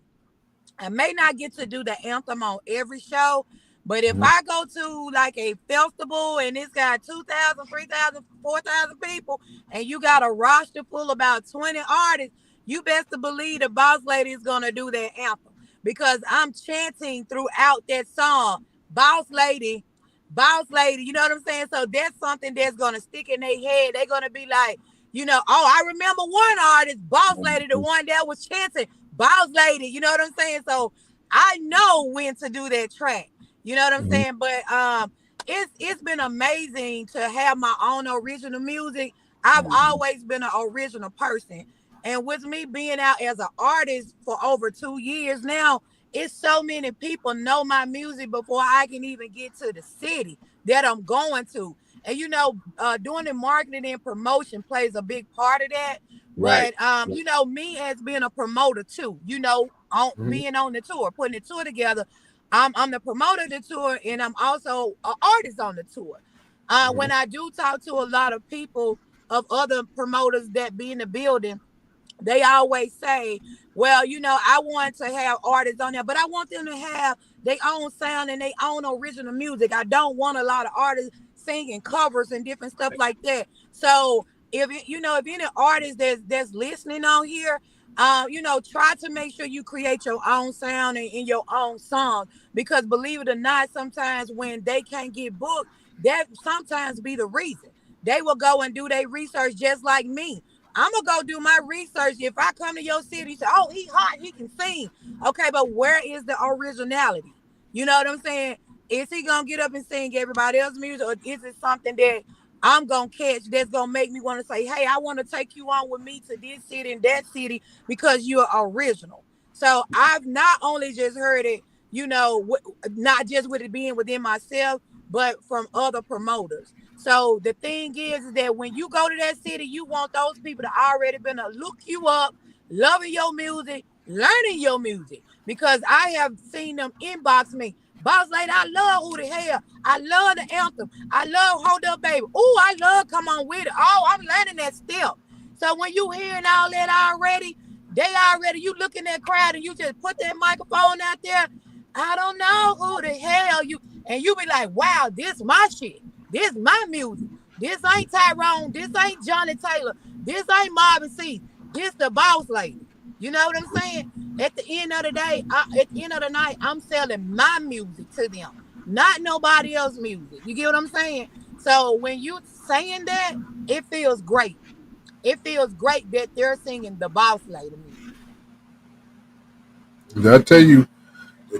I may not get to do the anthem on every show, but if I go to like a festival and it's got 2,000, 3,000, 4,000 people, and you got a roster full of about 20 artists, you best to believe the Boss Lady is gonna do that anthem because I'm chanting throughout that song, Boss Lady, you know what I'm saying? So that's something that's gonna stick in their head. They're gonna be like, you know, oh, I remember one artist, Boss Lady, the one that was chanting, Boss Lady, you know what I'm saying? So I know when to do that track. You know what I'm saying? But it's been amazing to have my own original music. I've always been an original person. And with me being out as an artist for over 2 years now, it's so many people know my music before I can even get to the city that I'm going to. And doing the marketing and promotion plays a big part of that. Right. But me as being a promoter too, on Mhm. being on the tour, putting the tour together. I'm the promoter of the tour, and I'm also an artist on the tour. When Mhm. I do talk to a lot of people of other promoters that be in the building, they always say, well, I want to have artists on there, but I want them to have their own sound and their own original music. I don't want a lot of artists singing covers and different stuff like that. So if any artist that's listening on here, try to make sure you create your own sound and in your own song, because believe it or not, sometimes when they can't get booked, that sometimes be the reason. They will go and do their research just like me. I'm gonna go do my research. If I come to your city, say, "Oh, he hot, he can sing." Okay, but where is the originality? You know what I'm saying? Is he gonna get up and sing everybody else's music, or is it something that I'm gonna catch that's gonna make me want to say, "Hey, I want to take you on with me to this city and that city because you're original." So I've not only just heard it, not just with it being within myself, but from other promoters. So the thing is that when you go to that city, you want those people to already been to look you up, loving your music, learning your music. Because I have seen them inbox me. Boss lady, I love Who the Hell. I love the anthem. I love Hold Up Baby. Oh, I love Come On With It. Oh, I'm learning that step. So when you hearing all that already, you look in that crowd and you just put that microphone out there. I don't know who the hell you, and you be like, wow, this my shit. This my music. This ain't Tyrone. This ain't Johnny Taylor. This ain't Marvin C. This the boss lady. You know what I'm saying? At the end of the day, at the end of the night, I'm selling my music to them, not nobody else's music. You get what I'm saying? So when you saying that, it feels great. It feels great that they're singing the boss lady music. I tell you,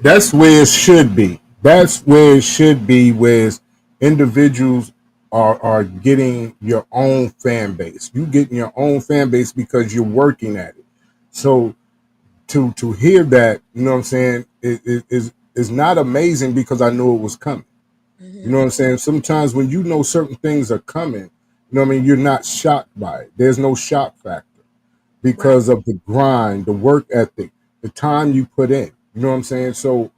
that's where it should be. That's where it should be, where individuals are getting your own fan base. You getting your own fan base because you're working at it. So to hear that, you know what I'm saying, is not amazing because I knew it was coming. You know Mm-hmm. what I'm saying? Sometimes when you know certain things are coming, you know what I mean, you're not shocked by it. There's no shock factor Right. because of the grind, the work ethic, the time you put in. You know what I'm saying? So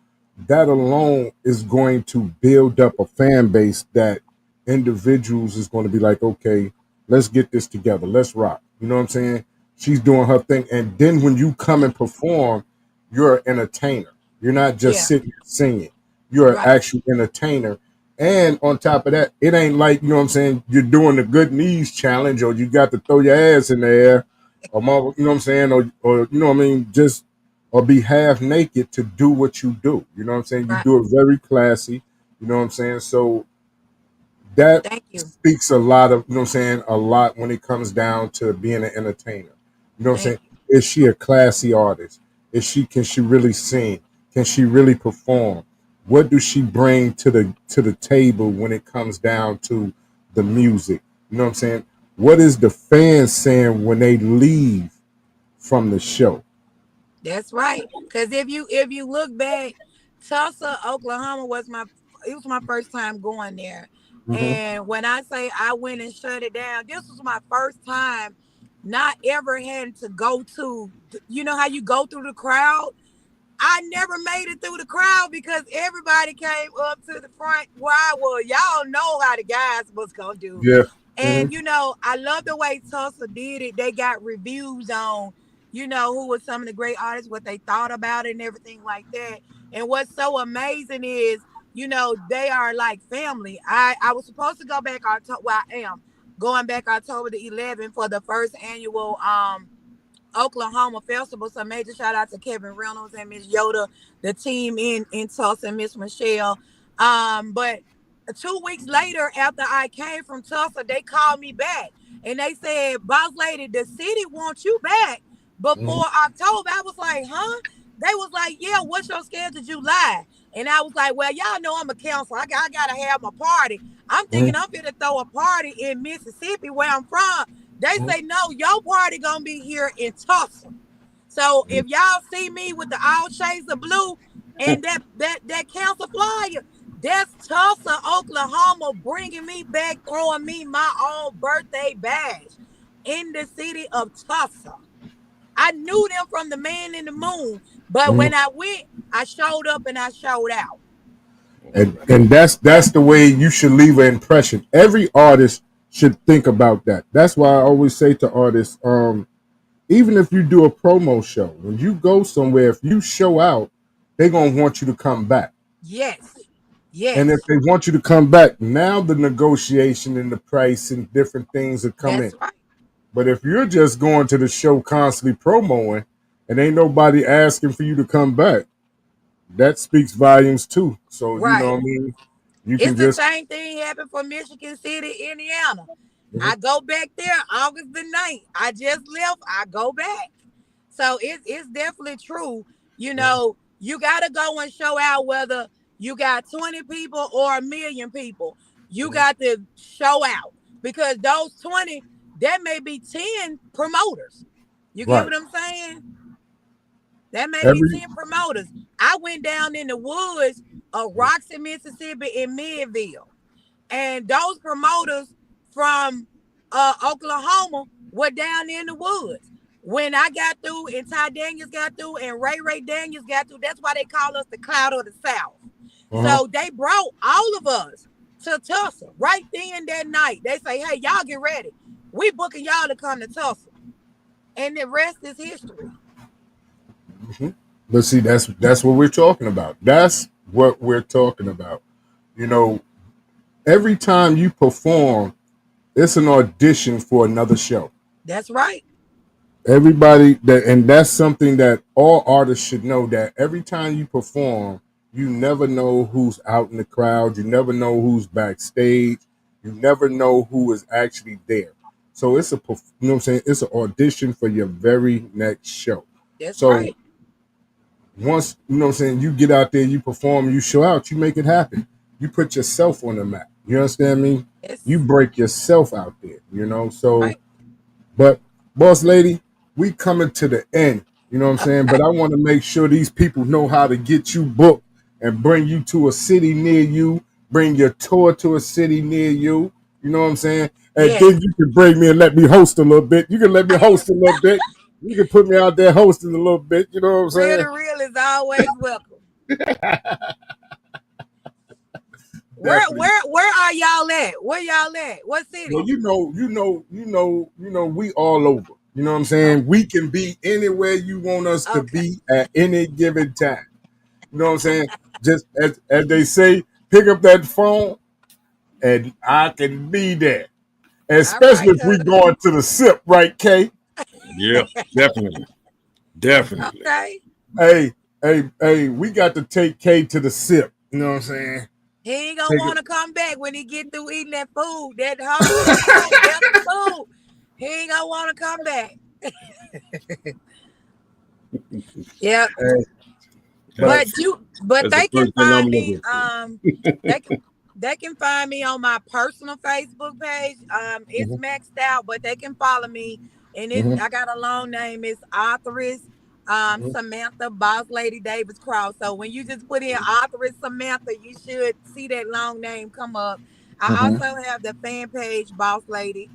that alone is going to build up a fan base that individuals is going to be like, okay, let's get this together. Let's rock. You know what I'm saying? She's doing her thing. And then when you come and perform, you're an entertainer. You're not just Yeah. sitting singing. You're an Right. actual entertainer. And on top of that, it ain't like, you know what I'm saying, you're doing the good knees challenge or you got to throw your ass in the air or, you know what I'm saying, or you know what I mean, just or be half naked to do what you do. You know what I'm saying? You Right. do it very classy. You know what I'm saying? So that Thank you. speaks a lot of, you know what I'm saying, a lot when it comes down to being an entertainer. You know what I'm Thank saying? you. Is she a classy artist? Can she really sing? Can she really perform? What does she bring to the table when it comes down to the music? You know what I'm saying? What is the fans saying when they leave from the show? That's right. Because if you look back, Tulsa, Oklahoma was my first time going there. Hmm. And when I say I went and shut it down, this was my first time not ever having to go to, you know how you go through the crowd? I never made it through the crowd because everybody came up to the front where I was. Y'all know how the guys was gonna do. Yeah. Hmm. And I love the way Tulsa did it. They got reviews on, who was some of the great artists, what they thought about it and everything like that. And what's so amazing is, they are like family. I was supposed to go back October. Well, I am going back October the 11th for the first annual Oklahoma Festival. So major shout out to Kevin Reynolds and Miss Yoda, the team in Tulsa, and Miss Michelle. But 2 weeks later, after I came from Tulsa, they called me back and they said, "Boss lady, the city wants you back Hmm. before October." I was like, "Huh?" They was like, "Yeah, what's your schedule July?" And I was like, "Well, y'all know I'm a counselor. I gotta have my party. I'm thinking I'm gonna throw a party in Mississippi where I'm from. They say no, your party gonna be here in Tulsa. So if y'all see me with the all shades of blue and that council flyer, that's Tulsa, Oklahoma, bringing me back, throwing me my own birthday badge in the city of Tulsa. I knew them from the Man in the Moon, but when I went, I showed up and I showed out. And that's the way you should leave an impression. Every artist should think about that. That's why I always say to artists, even if you do a promo show, when you go somewhere, if you show out, they're gonna want you to come back. Yes. And if they want you to come back, now the negotiation and the price and different things that come in. That's right. But if you're just going to the show constantly promoing and ain't nobody asking for you to come back, that speaks volumes too. So you know what I mean? You It's can the just same thing happened for Michigan City, Indiana. I go back there August the 9th. I just left. I go back. So it's definitely true. You know, you got to go and show out whether you got 20 people or a million people. You got to show out because those 20, that may be 10 promoters. You get what I'm saying? That may be 10 promoters. I went down in the woods of Roxy, Mississippi in Midville. And those promoters from Oklahoma were down in the woods. When I got through and Ty Daniels got through and Ray Daniels got through, that's why they call us the Cloud of the South. So they brought all of us to Tulsa right then that night. They say, hey, y'all get ready. We booking y'all to come to Tulsa. And the rest is history. But see, that's what we're talking about. That's what we're talking about. You know, every time you perform, it's an audition for another show. That's right. Everybody and that's something that all artists should know, that every time you perform, you never know who's out in the crowd. You never know who's backstage. You never know who is actually there. So it's you know what I'm saying? It's an audition for your very next show. That's right. Once, you know what I'm saying, you get out there, you perform, you show out, you make it happen. You put yourself on the map. You understand me? Yes. You break yourself out there, you know? So, but boss lady, we coming to the end, you know what I'm saying? But I want to make sure these people know how to get you booked and bring you to a city near you, bring your tour to a city near you, you know what I'm saying? And then you can bring me and let me host a little bit. You can let me host a little bit. You can put me out there hosting a little bit. You know what I'm saying? Real is always welcome. Where are y'all at? Where y'all at? What city? Well, we all over. You know what I'm saying? We can be anywhere you want us to be at any given time. You know what I'm saying? Just as they say, pick up that phone and I can be there. Especially if we going to the SIP, right, Kay? Yeah, definitely. Definitely. Okay. Hey, we got to take Kay to the SIP. You know what I'm saying? He ain't gonna want to come back when he get through eating that food, that healthy food. He ain't gonna want to come back. Yeah. But they can find me. They can find me on my personal Facebook page. It's maxed out, but they can follow me. And I got a long name. It's authoress Samantha Boss Lady Davis Cross. So when you just put in authoress Samantha, you should see that long name come up. I also have the fan page Boss Lady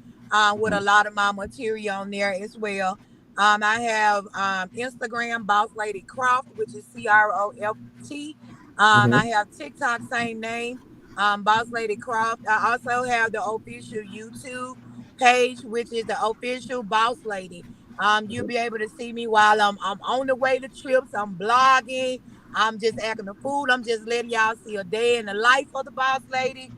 with a lot of my material on there as well. I have Instagram Boss Lady Croft, which is CROFT. I have TikTok, same name, Boss Lady Croft. I also have the official YouTube page, which is the official Boss Lady. You'll be able to see me while I'm on the way to trips. I'm blogging. I'm just acting a fool. I'm just letting y'all see a day in the life of the Boss Lady.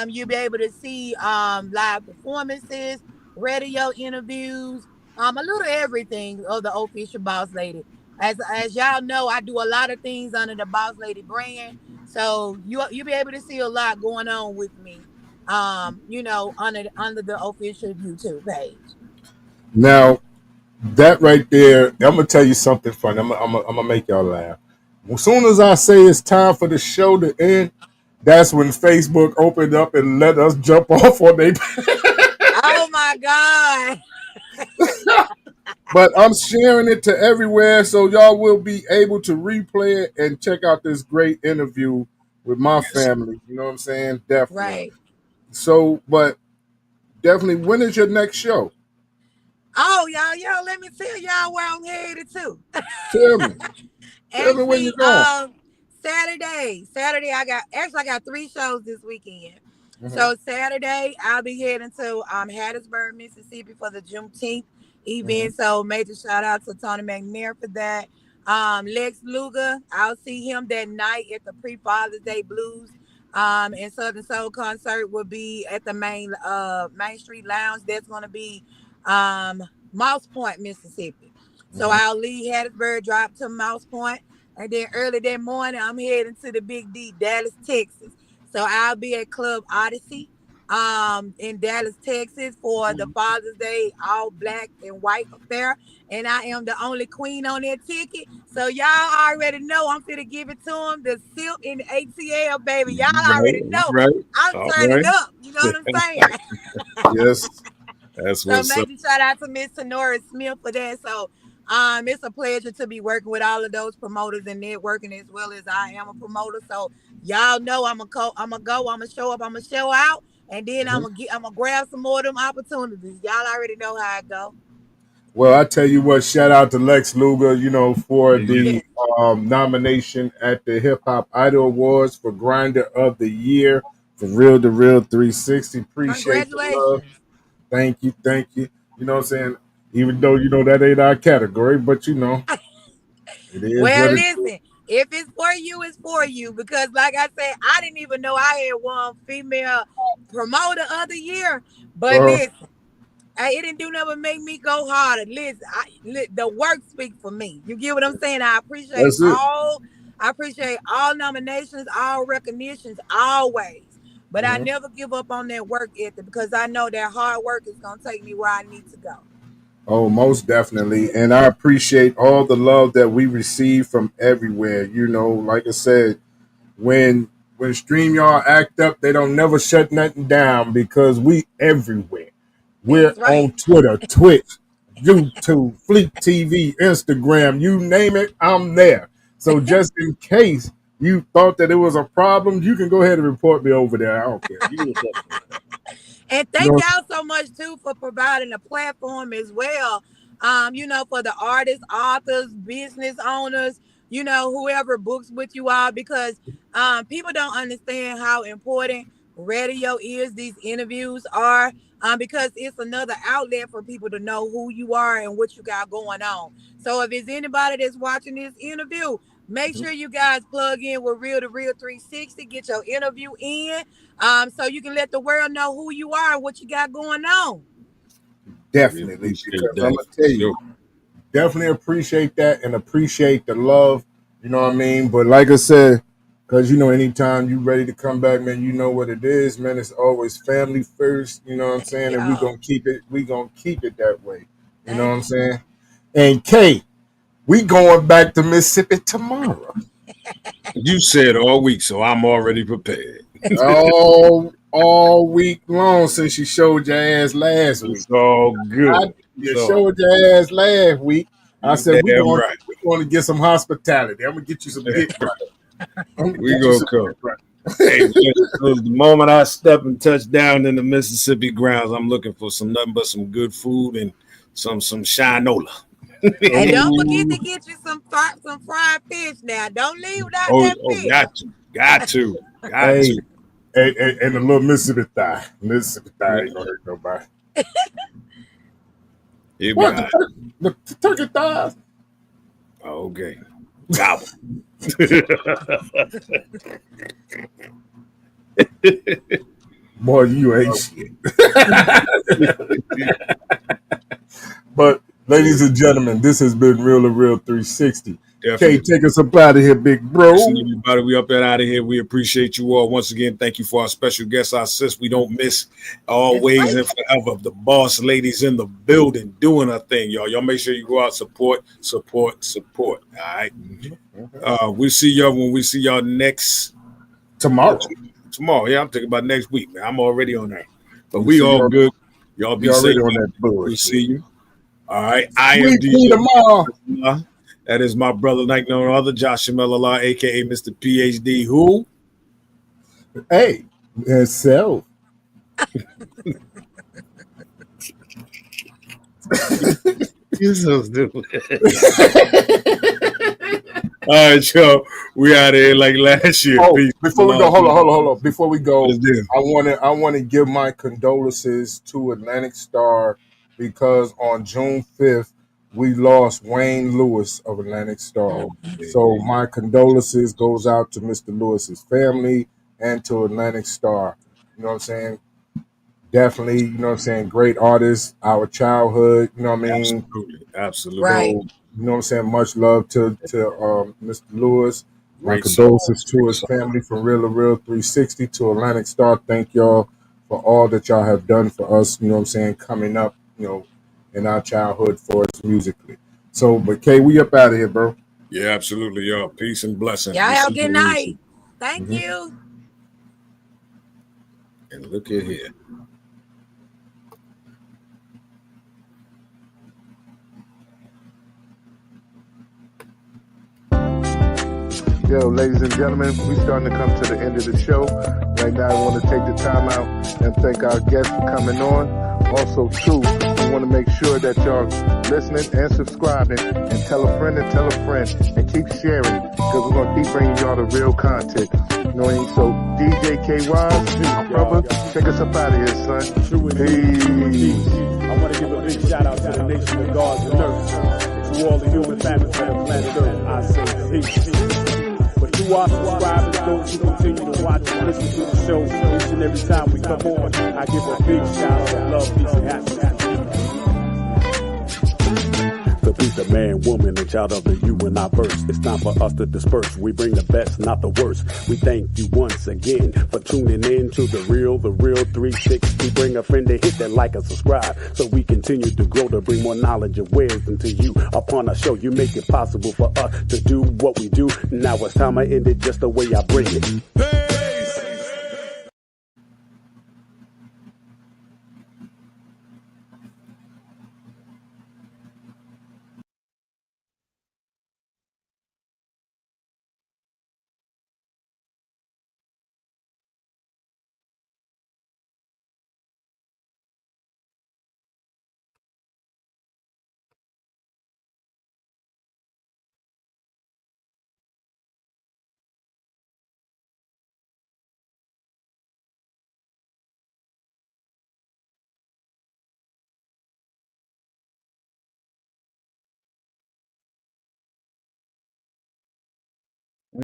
You'll be able to see live performances, radio interviews, a little everything of the official Boss Lady. As y'all know, I do a lot of things under the Boss Lady brand. So you'll be able to see a lot going on with me. Under the official YouTube page. Now, that right there, I'm gonna tell you something funny. I'm gonna make y'all laugh. As soon as I say it's time for the show to end, That's when Facebook opened up and let us jump off on their. Oh my God. But I'm sharing it to everywhere, so y'all will be able to replay it and check out this great interview with my family. You know what I'm saying? Definitely. Right. So, but definitely, when is your next show? Oh, y'all, let me tell y'all where I'm headed to. Tell me. Tell me where you're Actually, going. Saturday, I got 3 shows this weekend. Mm-hmm. So Saturday, I'll be heading to Hattiesburg, Mississippi for the Juneteenth event. So major shout out to Tony McNair for that. Lex Luger, I'll see him that night at the Pre-Father's Day Blues and Southern Soul concert will be at the Main Street Lounge. That's gonna be Mouse Point, Mississippi. So I'll leave Hattiesburg, drive to Mouse Point, and then early that morning, I'm heading to the Big D, Dallas, Texas. So I'll be at Club Odyssey in Dallas, Texas for the Father's Day all black and white affair. And I am the only queen on that ticket. So y'all already know I'm finna give it to them. The silk and the ATL, baby. Y'all already know Right. I'm All turning right. up. You know what I'm saying? Yes. That's So what's up. major shout out to Miss Sonora Smith for that. So it's a pleasure to be working with all of those promoters and networking as well as I am a promoter. So y'all know I'm gonna show up, I'm gonna show out, and then I'm gonna grab some more of them opportunities. Y'all already know how I go. Well, I tell you what, shout out to Lex Luger, for Yeah. the nomination at the Hip Hop Idol Awards for Grinder of the Year for Real2reel360. Appreciate the love. Congratulations. Thank you, thank you. You know what I'm saying? Even though that ain't our category, but it is Well, what it is. listen, if it's for you, it's for you. Because like I said, I didn't even know I had one female promoter of the year. But listen. It didn't do nothing but make me go harder. Listen, the work speaks for me. You get what I'm saying? That's it. I appreciate all nominations, all recognitions, always. But I Mhm. never give up on that work ethic because I know that hard work is gonna take me where I need to go. Oh, most definitely. And I appreciate all the love that we receive from everywhere. Like I said, when StreamYard act up, they don't never shut nothing down because we everywhere. We're That's right. on Twitter, Twitch, YouTube, Fleet TV, Instagram, you name it, I'm there. So just in case you thought that it was a problem, you can go ahead and report me over there. I don't care. You can report me over there. And You thank know, y'all so much too for providing a platform as well. For the artists, authors, business owners, whoever books with you all, because people don't understand how important radio is, these interviews are, because it's another outlet for people to know who you are and what you got going on. So if it's anybody that's watching this interview, make sure you guys plug in with Real2reel360, get your interview in, so you can let the world know who you are and what you got going on. We definitely, appreciate because I'm that gonna for tell you, sure. definitely appreciate that and appreciate the love. You know what I mean? But like I said, because anytime you ready to come back, man, you know what it is, man. It's always family first. You know what I'm Thank saying? And we y'all. gonna keep it. We gonna keep it that way. You know what Thank I'm you. saying? And Kay, we going back to Mississippi tomorrow. You said all week, so I'm already prepared. All week long since you showed your ass last week. It's all good. You It's all showed your ass last week. I you said damn right. we going to get some hospitality. I'm gonna get you some get right. I'm gonna We get you gonna some come. get right. Hey, man, so the moment I step and touch down in the Mississippi grounds, I'm looking for some nothing but some good food and some shinola. And don't forget Oh, to get you some fried fish now. Don't leave without Oh, that oh, fish. got hey, to. and a little Mississippi thigh. Mississippi thigh ain't gonna hurt nobody. Here we What are. the turkey thighs? Okay, gobble. Boy, you ain't shit. But ladies and gentlemen, this has been Real to Real 360. Kay, Definitely. take us up out of here, big Listen, bro. everybody, we up and out of here. We appreciate you all. Once again, thank you for our special guest, our sis. We don't miss That's always right. and forever. The boss ladies in the building doing her thing, y'all. Y'all make sure you go out, support. All right. We'll see y'all when we see y'all next Tomorrow. Tomorrow, yeah, I'm thinking about next week, man. I'm already on that. But we all good. Y'all be safe. On that bullshit. We'll see you. All right. I am DJ tomorrow. That is my brother, like no other, Josh Melala, aka Mr. PhD. Who? Hey, self. You're so stupid. All right, yo, we out of here like last year. Oh, Peace. before we go, hold on. Before we go, I want to give my condolences to Atlantic Star because on June 5th we lost Wayne Lewis of Atlantic Star. So my condolences goes out to Mr. Lewis's family and to Atlantic Star. You know what I'm saying? Definitely, you know what I'm saying, great artist, our childhood, you know what I mean? Absolutely. Right. So, you know what I'm saying, much love to Mr. Lewis. My Great condolences song. to his family from Real2reel360 to Atlantic Star. Thank y'all for all that y'all have done for us, you know what I'm saying, coming up, you know, in our childhood for us musically. So, but Kay, we up out of here, bro. Yeah, absolutely, y'all. Peace and blessings. Y'all have a good night. Thank you. And look at here. Yo, ladies and gentlemen, we starting to come to the end of the show. Right now, I want to take the time out and thank our guests for coming on. Also, too, we want to make sure that y'all listening and subscribing and tell a friend and keep sharing because we're going to keep bringing y'all the real content. You know what I mean? So, DJ KY, my brother, take us up out of here, son. Peace. I want to give a big shout out to the nation of gods and earth. To all the human families on the planet Earth, I say peace. But to our subscribers, those who continue to watch and listen to the show each and every time we come on, I give a big shout out of love, peace, and happiness. To be the man, woman, and child of the you and I verse. It's time for us to disperse. We bring the best, not the worst. We thank you once again for tuning in to the Real 360. Bring a friend to hit that like and subscribe so we continue to grow to bring more knowledge and wisdom to you. Upon our show, you make it possible for us to do what we do. Now it's time I end it just the way I bring it.